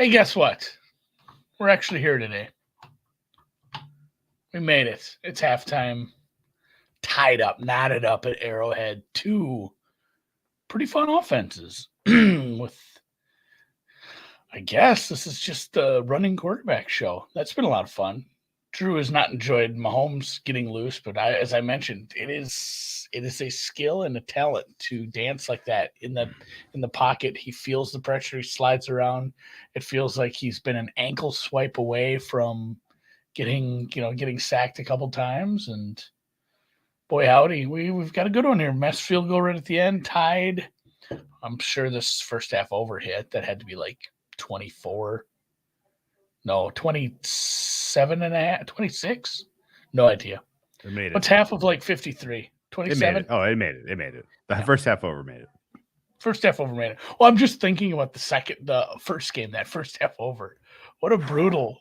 Hey, guess what? We're actually here today. We made it. It's halftime. Tied up, knotted up at Arrowhead. Two pretty fun offenses. With, I guess this is just the running quarterback show. That's been a lot of fun. Drew has not enjoyed Mahomes getting loose, but as I mentioned, it is a skill and a talent to dance like that in the pocket. He feels the pressure. He slides around. It feels like he's been an ankle swipe away from getting sacked a couple times. And boy, howdy, we've got a good one here. Mess field goal right at the end, tied. I'm sure this first half over hit. That had to be like 24. No, 27 and a half, 26? No idea. It made it. What's half of like 53? 27? It made it. The first half over made it. First half over made it. Well, I'm just thinking about the first game, that first half over. What a brutal,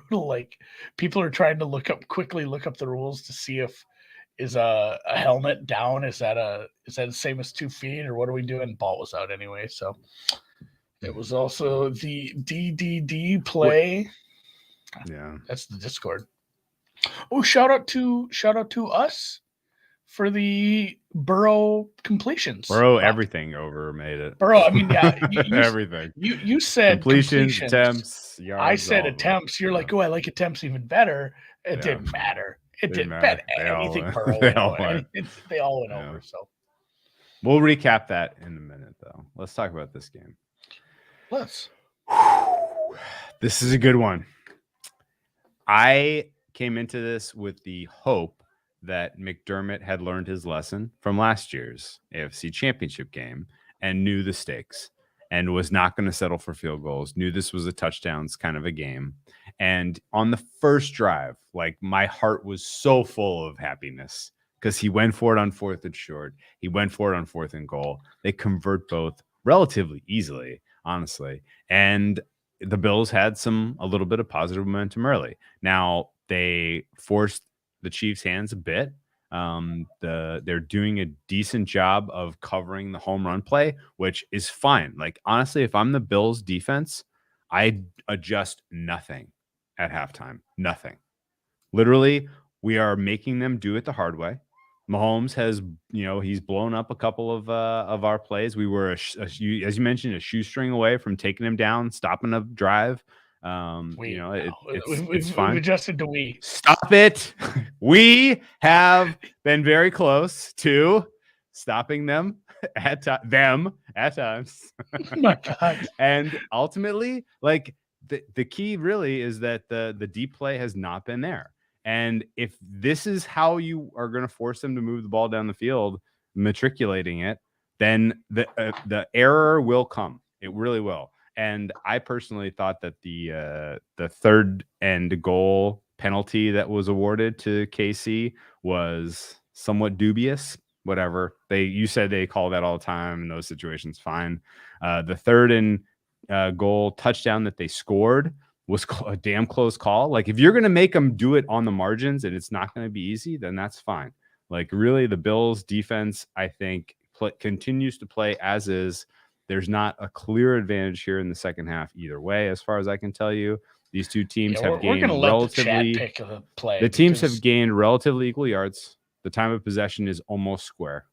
like, people are trying to quickly look up the rules to see if is a helmet down. Is that the same as 2 feet, or what are we doing? Ball was out anyway, so it was also the DDD play. Yeah, that's the Discord. Oh, shout out to us for the Burrow completions. Burrow everything over made it. Burrow, I mean, yeah, everything. You said completions, attempts, yards. I said attempts. You're like, oh, I like attempts even better. It didn't matter. It didn't matter. Anything Burrow. They all went over. So we'll recap that in a minute, though. Let's talk about this game. Let's. This is a good one. I came into this with the hope that McDermott had learned his lesson from last year's AFC Championship game and knew the stakes and was not going to settle for field goals, knew this was a touchdowns kind of a game. And on the first drive, like, my heart was so full of happiness because he went for it on 4th and short. He went for it on 4th and goal. They convert both relatively easily, honestly. And the Bills had a little bit of positive momentum early. Now, they forced the Chiefs' hands a bit. They're doing a decent job of covering the home run play, which is fine. Like, honestly, if I'm the Bills defense, I adjust nothing at halftime. Nothing. Literally, we are making them do it the hard way. Mahomes has, he's blown up a couple of our plays. We were, as you mentioned, a shoestring away from taking him down, stopping a drive. It's fine. We've adjusted to we. Stop it. We have been very close to stopping them at times. Oh my God. And ultimately, like, the key really is that the deep play has not been there. And if this is how you are going to force them to move the ball down the field, matriculating it, then the error will come. It really will. And I personally thought that the 3rd and goal penalty that was awarded to KC was somewhat dubious. Whatever. You said they call that all the time in those situations. Fine. The 3rd and goal touchdown that they scored was a damn close call. Like, if you're going to make them do it on the margins and it's not going to be easy, then that's fine. Like, really, the Bills defense, I think, continues to play as is. There's not a clear advantage here in the second half either way, as far as I can tell you. These two teams have gained relatively. The teams have gained relatively equal yards. The time of possession is almost square.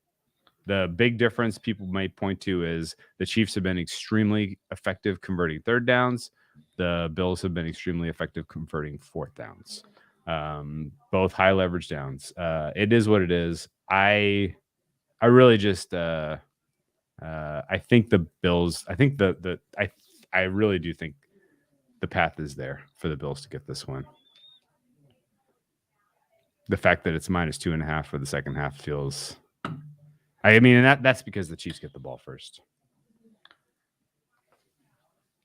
The big difference people might point to is the Chiefs have been extremely effective converting 3rd downs. The Bills have been extremely effective converting 4th downs. Both high leverage downs. It is what it is. I really just. I think the Bills. I think I really do think the path is there for the Bills to get this win. The fact that it's -2.5 for the second half feels. I mean, and that's because the Chiefs get the ball first.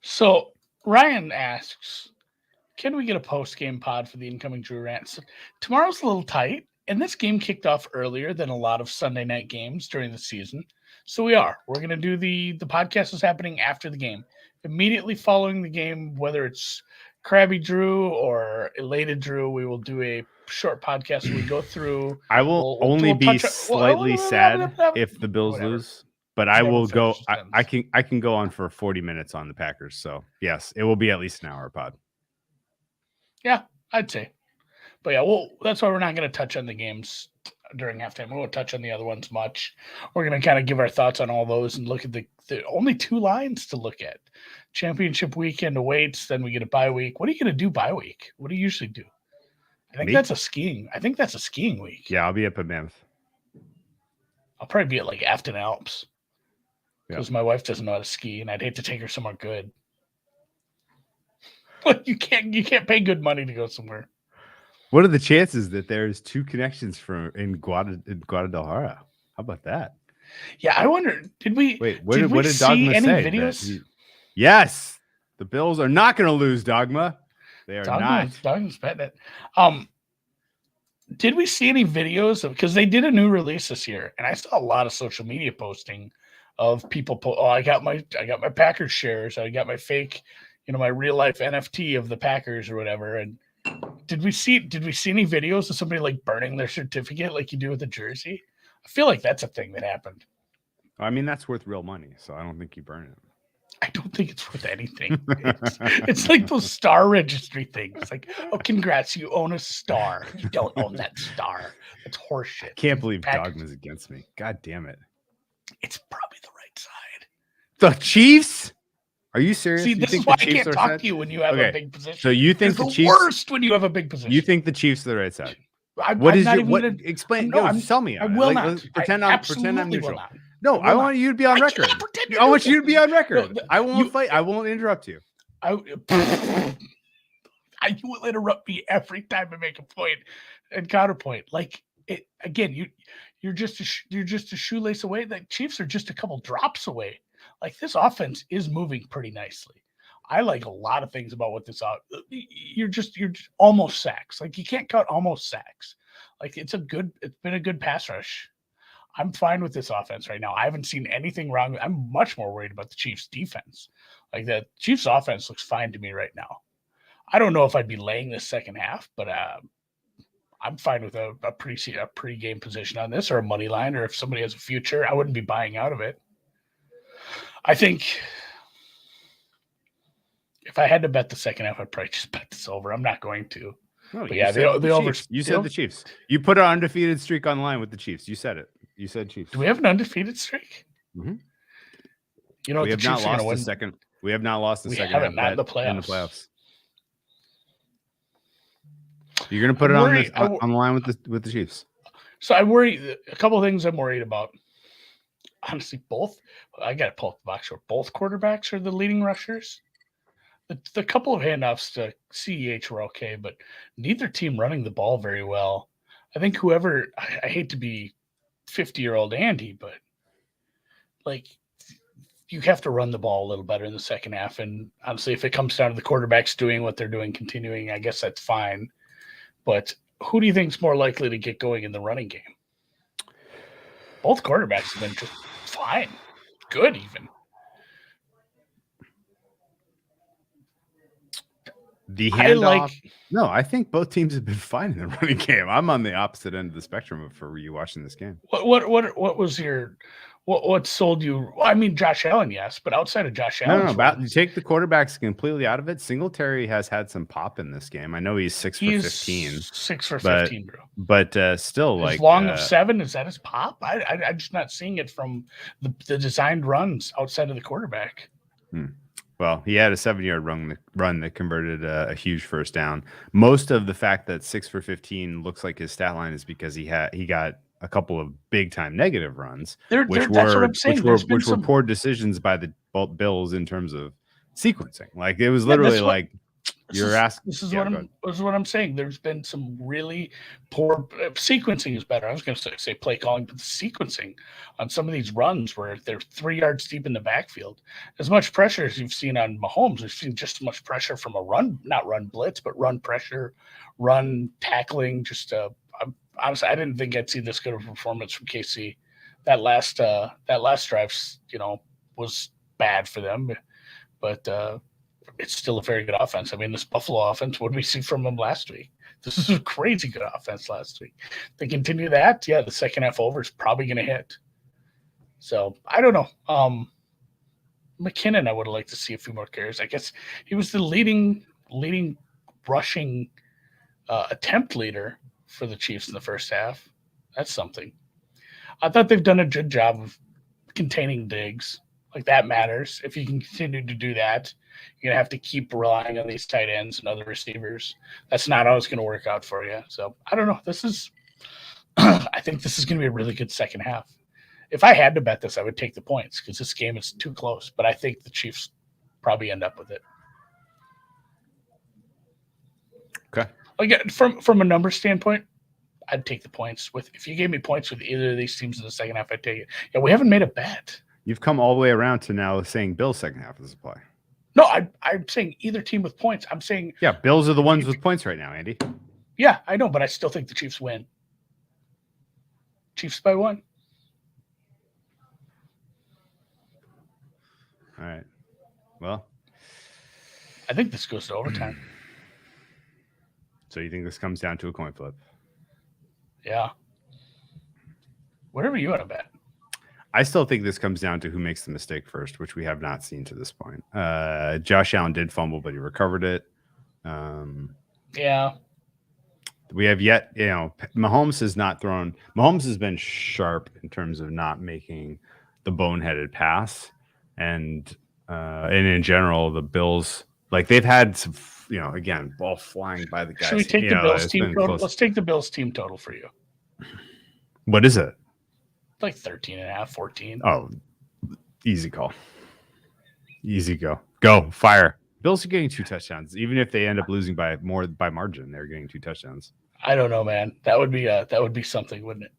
So Ryan asks, can we get a post-game pod for the incoming Drew rants? Tomorrow's a little tight, and this game kicked off earlier than a lot of Sunday night games during the season. So we're going to do the podcast is happening after the game. Immediately following the game, whether it's Krabby Drew or Elated Drew, we will do a short podcast where we go through. I will only be slightly sad if the Bills lose. But I Never will go. finished a I sentence. can go on for 40 minutes on the Packers. So yes, it will be at least an hour pod. Yeah, I'd say. But yeah, well, that's why we're not going to touch on the games during halftime. We won't touch on the other ones much. We're going to kind of give our thoughts on all those and look at the only 2 lines to look at. Championship weekend awaits, then we get a bye week. What are you going to do bye week? What do you usually do? I think that's a skiing week. Yeah, I'll be up at Mammoth. I'll probably be at like Afton Alps because my wife doesn't know how to ski, and I'd hate to take her somewhere good. But you can't pay good money to go somewhere. What are the chances that there's 2 connections in Guadalajara? How about that? Yeah, I wonder. Did we what did see Dogma any say? videos? Yes, the Bills are not going to lose, Dogma. They are not. Dogma's betting it. Did we see any videos of, because they did a new release this year, and I saw a lot of social media posting of people. I got my Packers shares. I got my fake, my real life NFT of the Packers or whatever. And did we see any videos of somebody like burning their certificate like you do with a jersey? I feel like that's a thing that happened. I mean, that's worth real money, so I don't think you burn it. I don't think it's worth anything. It's like those star registry things. Like, oh, congrats, you own a star. You don't own that star. That's horseshit. I can't believe Dogma's against me. God damn it. It's probably the right side. The Chiefs? Are you serious? See, this is why I can't talk to you when you have a big position. So you think the Chiefs worst when you have a big position? You think the Chiefs are the right side? Explain? No, tell me. I will not. Pretend I'm neutral. No, I want you to be on record. I want you to be on record. I won't fight. I won't interrupt you. You will interrupt me every time I make a point and counterpoint. Like it again. You're just a shoelace away. The Chiefs are just a couple drops away. Like this offense is moving pretty nicely. I like a lot of things about what this out. You're just almost sacks. Like you can't cut almost sacks. Like it's been a good pass rush. I'm fine with this offense right now. I haven't seen anything wrong. I'm much more worried about the Chiefs defense. Like the Chiefs offense looks fine to me right now. I don't know if I'd be laying this second half, but I'm fine with a pre-game position on this or a money line, or if somebody has a future, I wouldn't be buying out of it. I think if I had to bet the second half, I'd probably just bet this over. I'm not going to. No, but yeah, the over. You said the Chiefs. You put an undefeated streak on the line with the Chiefs. You said it. You said Chiefs. Do we have an undefeated streak? Mm-hmm. We have not lost the second. We have not lost the second. Haven't not in the playoffs. You're going to put it on the line with the Chiefs. So I worry. A couple of things I'm worried about. Honestly, both. I got to pull up the box score. Both quarterbacks are the leading rushers. The couple of handoffs to CEH were okay, but neither team running the ball very well. I think I hate to be 50-year-old Andy, but like you have to run the ball a little better in the second half. And honestly, if it comes down to the quarterbacks doing what they're doing, continuing, I guess that's fine. But who do you think is more likely to get going in the running game? Both quarterbacks have been just fine, good even. The handoff. I think both teams have been fine in the running game. I'm on the opposite end of the spectrum for you watching this game. What was your what sold you? Well, I mean, Josh Allen, yes, but outside of Josh Allen, you take the quarterbacks completely out of it. Singletary has had some pop in this game. I know he's 6 for 15. 6 for 15, bro. But still, like long of 7, is that his pop? I'm just not seeing it from the designed runs outside of the quarterback. Well, he had a 7-yard run that converted a huge first down. Most of the fact that 6 for 15 looks like his stat line is because he got a couple of big time negative runs, which were poor decisions by the Bills in terms of sequencing. Like it was literally you're asking. This is what I'm saying. There's been some really poor sequencing is better. I was going to say play calling, but the sequencing on some of these runs where they're 3 yards deep in the backfield. As much pressure as you've seen on Mahomes, we've seen just as much pressure from a not run blitz, but run pressure, run tackling. Honestly, I didn't think I'd see this good of a performance from KC. That last drive, was bad for them, but it's still a very good offense. I mean, this Buffalo offense, what did we see from them last week? This is a crazy good offense last week. They continue that, the second half over is probably going to hit. So I don't know. McKinnon, I would have liked to see a few more carries. I guess he was the leading rushing attempt leader for the Chiefs in the first half. That's something. I thought they've done a good job of containing Diggs. Like that matters. If you can continue to do that, you're gonna have to keep relying on these tight ends and other receivers. That's not always going to work out for you. So I don't know. This is, I think this is going to be a really good second half. If I had to bet this, I would take the points because this game is too close. But I think the Chiefs probably end up with it. Okay. Again, from a number standpoint, I'd take the points. With if you gave me points with either of these teams in the second half, I'd take it. Yeah, we haven't made a bet. You've come all the way around to now saying Bills second half is a play. No, I'm saying either team with points. I'm saying Bills are the ones with points right now, Andy. Yeah, I know, but I still think the Chiefs win. Chiefs by 1. All right. Well, I think this goes to overtime. So you think this comes down to a coin flip? Yeah. Whatever you want to bet. I still think this comes down to who makes the mistake first, which we have not seen to this point. Josh Allen did fumble, but he recovered it. Yeah. We have yet, Mahomes has not thrown. Mahomes has been sharp in terms of not making the boneheaded pass, and in general, the Bills, like they've had some, again, ball flying by the guys. Should we take the Bills team total? Let's take the Bills team total for you. What is it? Like 13.5, 14. Oh, easy call. Easy go. Go. Fire. Bills are getting 2 touchdowns. Even if they end up losing by margin, they're getting 2 touchdowns. I don't know, man. That would be something, wouldn't it?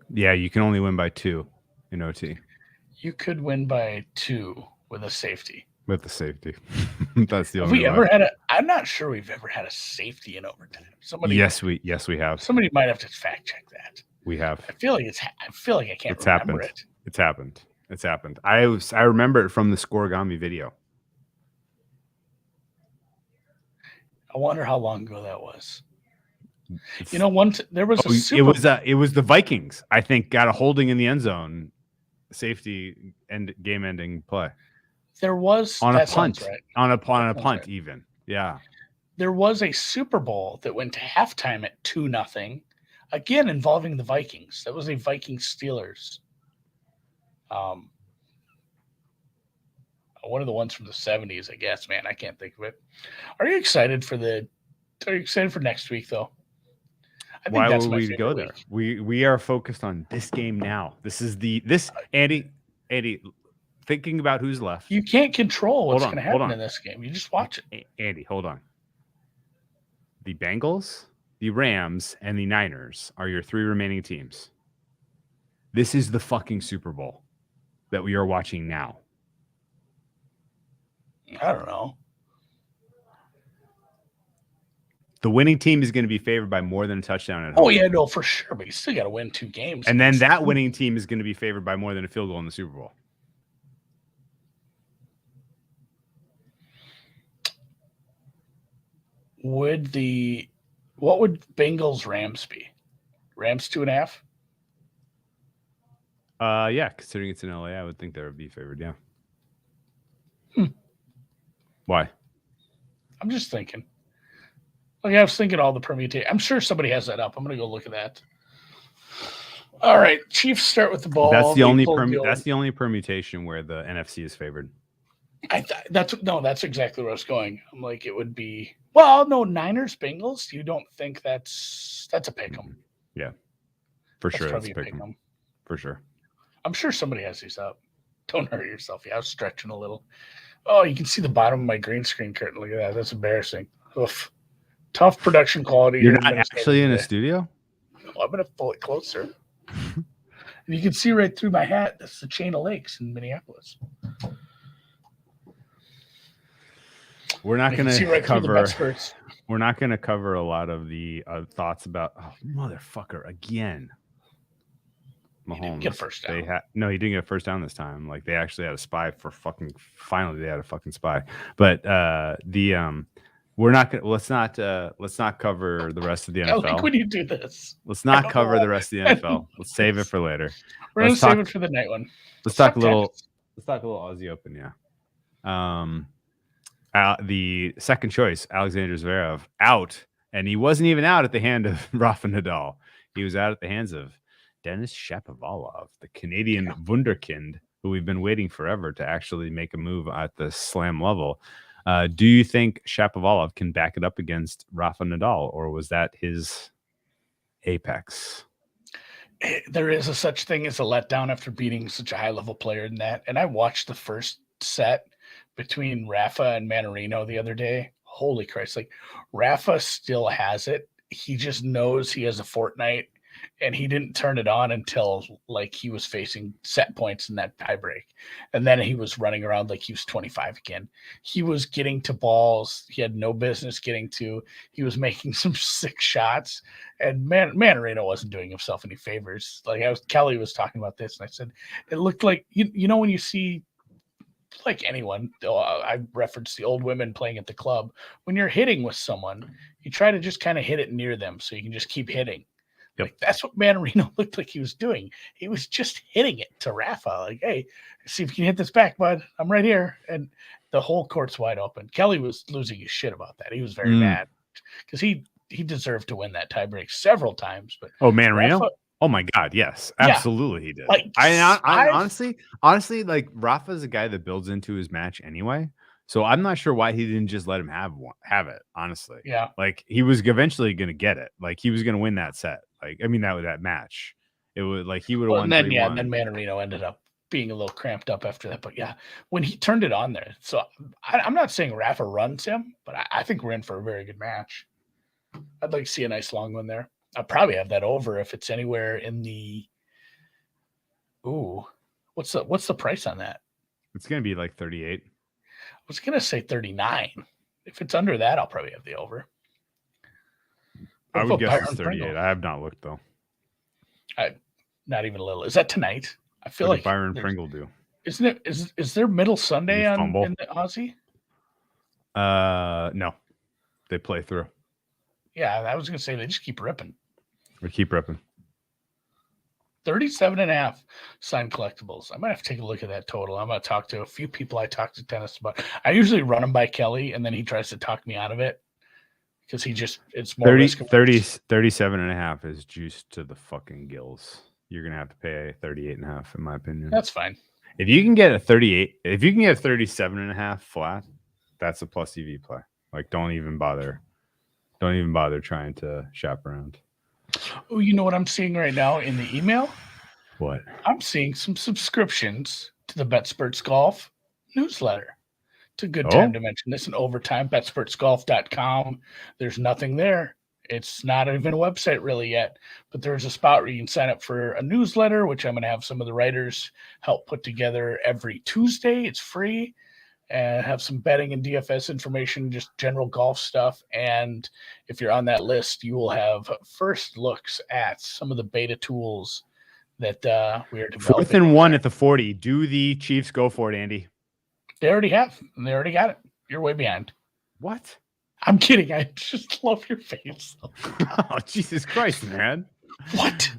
Yeah, you can only win by 2 in OT. You could win by 2 with a safety. With the safety. That's the only way. I'm not sure we've ever had a safety in overtime. Yes, we have. Somebody might have to fact check that. We have. I feel like I can't remember it. It's happened. I remember it from the Scorigami video. I wonder how long ago that was. Once there was it was the Vikings, I think, got a holding in the end zone, safety and game-ending play. There was on a punt, right? on a punt, right. Even. Yeah. There was a Super Bowl that went to halftime at 2-0, again involving the Vikings. That was a Vikings Steelers. One of the ones from the 70s, I guess, man. I can't think of it. Are you excited for next week though? Why would we go there? We are focused on this game now. This is Andy, thinking about who's left. You can't control what's going to happen in this game. You just watch it. Andy, hold on. The Bengals, the Rams, and the Niners are your 3 remaining teams. This is the fucking Super Bowl that we are watching now. I don't know. The winning team is going to be favored by more than a touchdown at home. Oh, yeah, no, for sure. But you still got to win 2 games. And then that winning team is going to be favored by more than a field goal in the Super Bowl. What would Bengals Rams be? Rams 2.5? Yeah, considering it's in LA, I would think they would be favored, yeah. Why? I'm just thinking. Like, I was thinking all the permutation. I'm sure somebody has that up. I'm going to go look at that. All right, Chiefs start with the ball. That's the only permutation where the NFC is favored. That's exactly where I was going. I'm like, it would be Niners Bengals. You don't think that's a pick 'em? Yeah, for sure. That's a pick 'em. For sure. I'm sure somebody has these up. Don't hurt yourself. Yeah, I was stretching a little. Oh, you can see the bottom of my green screen curtain. Look at that. That's embarrassing. Oof. Tough production quality. You're not actually in a studio? No, I'm going to pull it closer. And you can see right through my hat. That's the chain of lakes in Minneapolis. We're not going to cover. We're not going to cover a lot of the thoughts about. Oh, motherfucker! Again, Mahomes. He didn't get a first down. He didn't get a first down this time. Like they actually had a spy for fucking. Finally, they had a fucking spy. But We're not gonna. Let's not cover the rest of the I like NFL. when you do this. Let's I not don't know cover why. the rest of the NFL. Let's save it for later. We're gonna Let's save talk. it for the night one. Let's talk a tennis. little. Let's talk a little Aussie Open. Yeah. The second choice, Alexander Zverev, out, and he wasn't even out at the hand of Rafa Nadal. He was out at the hands of Denis Shapovalov, the Canadian wunderkind, who we've been waiting forever to actually make a move at the slam level. Do you think Shapovalov can back it up against Rafa Nadal, or was that his apex? There is a such thing as a letdown after beating such a high level player in that. And I watched the first set between Rafa and Manarino the other day. Holy Christ. Like Rafa still has it. He just knows he has a fortnight and he didn't turn it on until like he was facing set points in that tiebreak. And then he was running around like he was 25 again. He was getting to balls he had no business getting to. He was making some sick shots. And Manarino wasn't doing himself any favors. Like Kelly was talking about this, and I said it looked like you know when you see like anyone, I referenced the old women playing at the club. When you're hitting with someone, you try to just kind of hit it near them so you can just keep hitting. Yep. Like that's what Manarino looked like he was doing. He was just hitting it to Rafa. Like, hey, see if you can hit this back, bud. I'm right here. And the whole court's wide open. Kelly was losing his shit about that. He was very mad because he deserved to win that tiebreak several times. But Manarino? Rafa, Oh my God, yes, absolutely he did. like I honestly, like Rafa's a guy that builds into his match anyway. So I'm not sure why he didn't just let him have it. Honestly, yeah. like he was eventually going to get it. Like he was going to win that set. Like I mean that match. It was like he would have won. And then 3-1. and then Manarino ended up being a little cramped up after that. But yeah, when he turned it on there, so I'm not saying Rafa runs him, but I think we're in for a very good match. I'd like to see a nice long one there. I'll probably have that over if it's anywhere in the. Ooh, what's the price on that? It's going to be like 38. I was gonna say 39. If it's under that, I'll probably have the over. I would guess it's 38. Pringle? I have not looked though. Not even a little. Is that tonight? I feel like Byron Pringle do. Isn't it? Is there middle Sunday in the Aussie? No, they play through. Yeah, I was gonna say they just keep ripping. We keep ripping. 37.5 signed collectibles. I might have to take a look at that total. I'm going to talk to a few people I talk to tennis about. I usually run them by Kelly, and then he tries to talk me out of it because it's more 37.5 is juiced to the fucking gills. You're going to have to pay 38.5 in my opinion. That's fine. If you can get a 38, if you can get 37.5 flat, that's a plus EV play. Like don't even bother trying to shop around. Oh, you know what I'm seeing right now in the email? What? I'm seeing some subscriptions to the BetSperts Golf newsletter. It's a good time to mention this in overtime. BetSpertsGolf.com. There's nothing there. It's not even a website really yet, but there's a spot where you can sign up for a newsletter, which I'm going to have some of the writers help put together every Tuesday. It's free. And have some betting and DFS information, just general golf stuff. And if you're on that list, you will have first looks at some of the beta tools that we are developing. 4th and 1 at the 40. Do the Chiefs go for it, Andy? They already have. And they already got it. You're way behind. What? I'm kidding. I just love your face. Oh, Jesus Christ, man. What?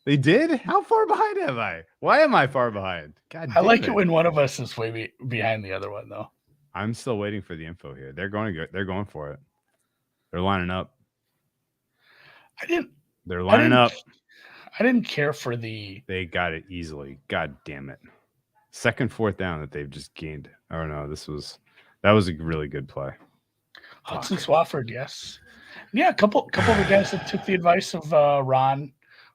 They did? How far behind am I? Why am I far behind? God damn I like it when one of us is way behind the other one, though. I'm still waiting for the info here. They're going for it. They're lining up. They're lining up. I didn't care for the. They got it easily. God damn it. 2nd, 4th down that they've just gained. Oh no, that was a really good play. Hudson Swafford, yes. Yeah, a couple of the guys that took the advice of Ron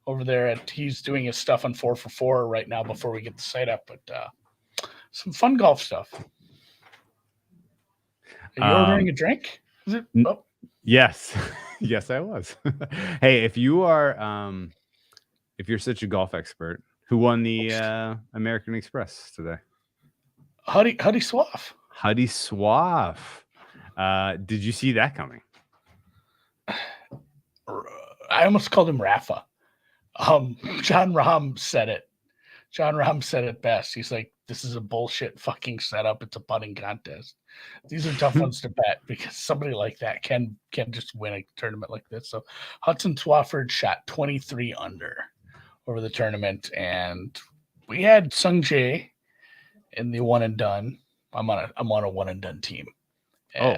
over there he's doing his stuff on 4for4 right now before we get the site up, but some fun golf stuff. Are you ordering a drink? Is it? Oh. Yes. Yes, I was. Hey, if you're such a golf expert, who won the American Express today? Huddy Swaff. Huddy Swaff. Did you see that coming? I almost called him Rafa. John Rahm said it. John Rahm said it best. He's like, this is a bullshit fucking setup. It's a putting contest. These are tough ones to bet because somebody like that can just win a tournament like this. So Hudson Swafford shot 23 under over the tournament, and we had Sung Jae in the one and done. I'm on a one and done team.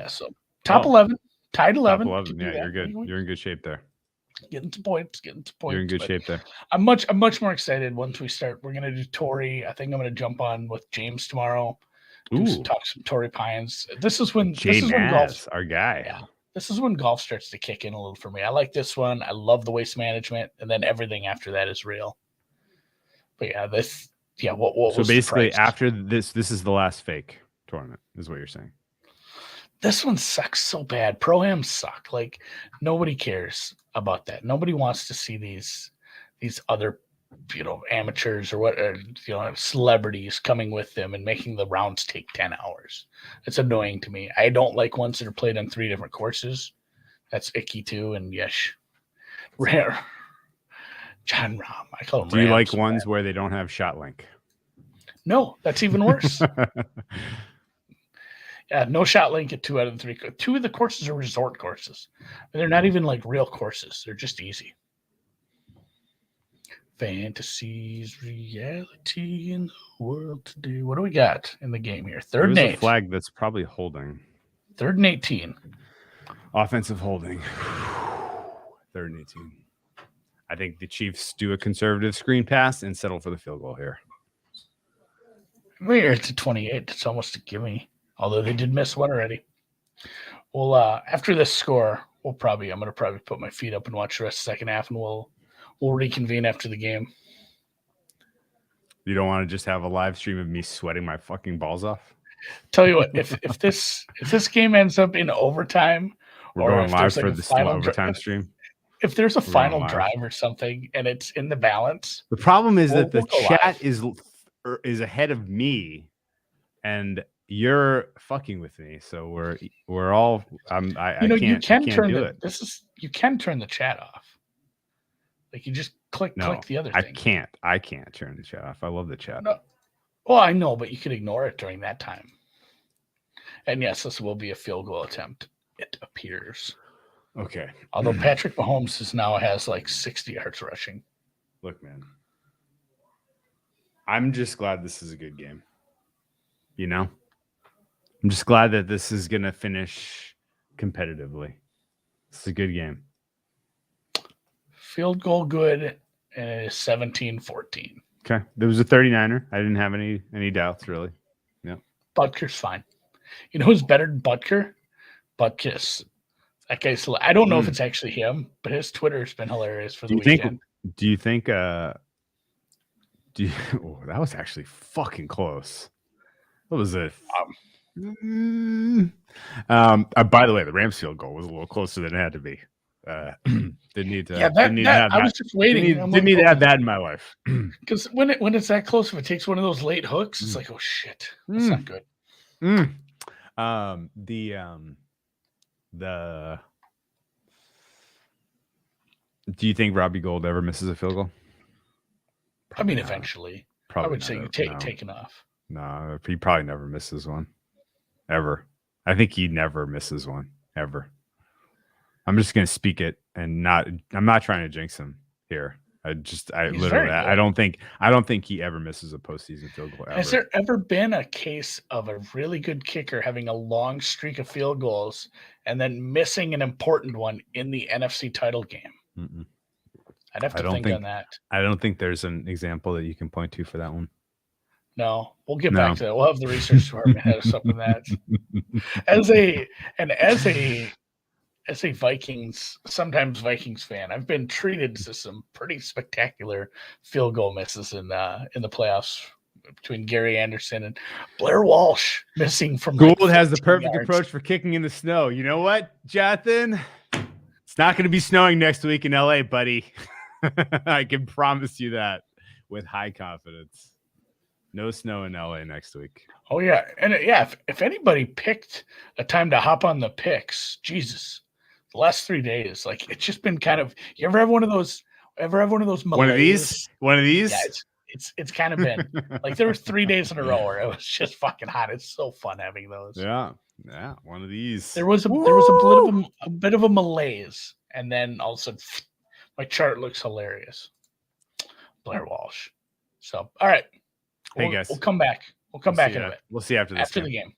So top 11, tied 11. Top 11. Yeah, you're good. You're in good shape there. Getting to points. You're in good shape there. I'm much more excited once we start. We're gonna do Tory. I think I'm gonna jump on with James tomorrow. Talk some Tory Pines. This is when golf, our guy. Yeah, this is when golf starts to kick in a little for me. I like this one. I love the waste management, and then everything after that is real. But yeah, what so basically after this is the last fake tournament, is what you're saying. This one sucks so bad. Pro-Ams suck. Like, nobody cares about that. Nobody wants to see these other, amateurs or celebrities coming with them and making the rounds take 10 hours. It's annoying to me. I don't like ones that are played on 3 different courses. That's icky too. And yes, rare. John Rahm. I call him. Do you like ones where they don't have shot link? No, that's even worse. Yeah, no shot link at 2 out of the 3. 2 of the courses are resort courses. They're not even like real courses. They're just easy. Fantasies, reality in the world today. What do we got in the game here? Third and 8. A flag that's probably holding. 3rd and 18. Offensive holding. 3rd and 18. I think the Chiefs do a conservative screen pass and settle for the field goal here. We're at 28. It's almost a gimme. Although they did miss one already. Well, after this score, I'm going to probably put my feet up and watch the rest of the second half, and we'll reconvene after the game. You don't want to just have a live stream of me sweating my fucking balls off? Tell you what, if this game ends up in overtime, we're going live for the final overtime stream. If there's a final drive or something and it's in the balance, the problem is that the chat is ahead of me, and you're fucking with me, so we're all. You can turn the chat off. Like, you just click the other thing. I can't turn the chat off. I love the chat. No. Well, I know, but you could ignore it during that time. And yes, this will be a field goal attempt, it appears. Okay. Although Patrick Mahomes now has like 60 yards rushing. Look, man, I'm just glad this is a good game. I'm just glad that this is going to finish competitively. It's a good game. Field goal good, and it is 17-14. Okay. There was a 39er. I didn't have any doubts, really. Yeah. Butker's fine. You know who's better than Butker? Butkus. That guy's. I don't know if it's actually him, but his Twitter's been hilarious for the weekend. Do you think? That was actually fucking close. What was it? By the way, the Rams field goal was a little closer than it had to be. Didn't need to. Yeah, I was just waiting. Didn't need to have that in my life. Because when it's that close, if it takes one of those late hooks, it's like, oh shit, that's not good. Do you think Robbie Gould ever misses a field goal? Probably not. Eventually. Probably I would say taken off. No, he probably never misses one. Ever. I think he never misses one. Ever. I'm just gonna speak it and I'm not trying to jinx him here. I don't think he ever misses a postseason field goal ever. Has there ever been a case of a really good kicker having a long streak of field goals and then missing an important one in the NFC title game? Mm-mm. I'd have to think on that. I don't think there's an example that you can point to for that one. No, we'll get back to that. We'll have the research department head us up on that. As a sometimes Vikings fan, I've been treated to some pretty spectacular field goal misses in the playoffs between Gary Anderson and Blair Walsh missing from. Gould has the perfect approach for kicking in the snow. You know what, Jonathan? It's not going to be snowing next week in LA, buddy. I can promise you that with high confidence. No snow in LA next week. Oh yeah, and if anybody picked a time to hop on the picks, Jesus. The last 3 days, like, it's just been kind of. You ever have one of those? Malaise? One of these? Yeah, It's kind of been like there were 3 days in a row where it was just fucking hot. It's so fun having those. Yeah, one of these. There was a bit of a malaise, and then all of a sudden, my chart looks hilarious. Blair Walsh. So, all right, Hey guys, we'll come back. We'll come back in a bit We'll see after this. After the game.